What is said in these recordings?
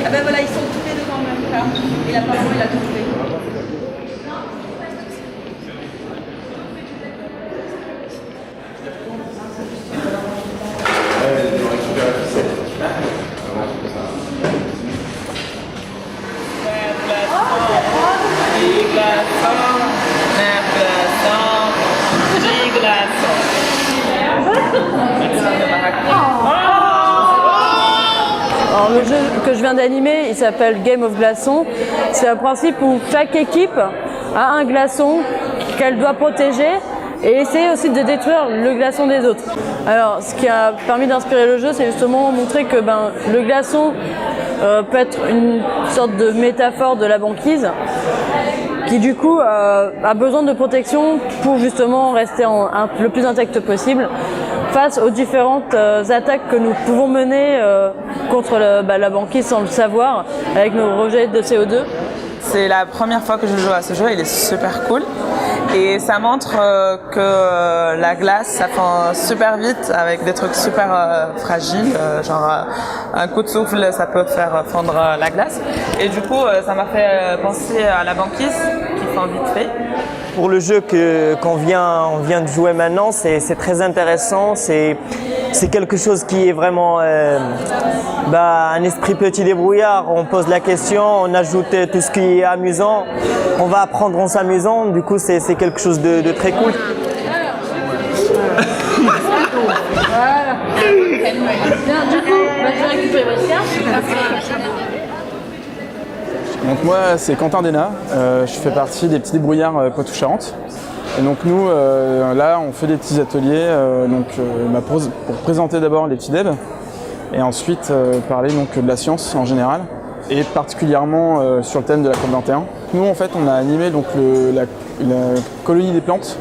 Ah ben voilà, ils sont tous les deux dans le même cas. Et apparemment, il a tout fait. Alors, le jeu que je viens d'animer, il s'appelle Game of Glaçons. C'est un principe où chaque équipe a un glaçon qu'elle doit protéger et essayer aussi de détruire le glaçon des autres. Alors, ce qui a permis d'inspirer le jeu, c'est justement montrer que le glaçon peut être une sorte de métaphore de la banquise qui du coup a besoin de protection pour justement rester le plus intact possible face aux différentes attaques que nous pouvons mener contre la banquise sans le savoir avec nos rejets de CO2. C'est la première fois que je joue à ce jeu, il est super cool et ça montre que la glace ça fond super vite avec des trucs super fragiles, genre un coup de souffle ça peut faire fondre la glace et du coup ça m'a fait penser à la banquise qui fond vite fait. Pour le jeu qu'on vient de jouer maintenant, c'est très intéressant, c'est quelque chose qui est vraiment un esprit petit débrouillard. On pose la question, on ajoute tout ce qui est amusant, on va apprendre en s'amusant, du coup c'est quelque chose de très cool. Voilà. Bien, du coup, je vais récupérer votre carte. Donc moi c'est Quentin Dénat, je fais partie des petits débrouillards Poitou-Charentes. Et donc nous là on fait des petits ateliers pour présenter d'abord les petits déb et ensuite parler donc de la science en général et particulièrement sur le thème de la COP21. Nous en fait on a animé donc la colonie des plantes.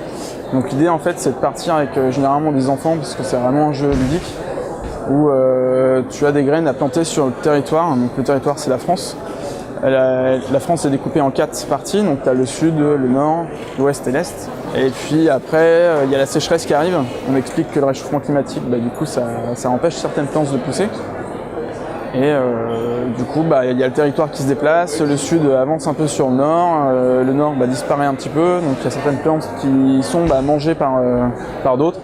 Donc l'idée en fait c'est de partir avec généralement des enfants parce que c'est vraiment un jeu ludique où tu as des graines à planter sur le territoire. Donc le territoire c'est la France. La France est découpée en 4 parties, donc tu as le sud, le nord, l'ouest et l'est. Et puis après, il y a la sécheresse qui arrive. On explique que le réchauffement climatique, du coup, ça empêche certaines plantes de pousser. Et du coup, il y a le territoire qui se déplace, le sud avance un peu sur le nord disparaît un petit peu, donc il y a certaines plantes qui sont mangées par d'autres.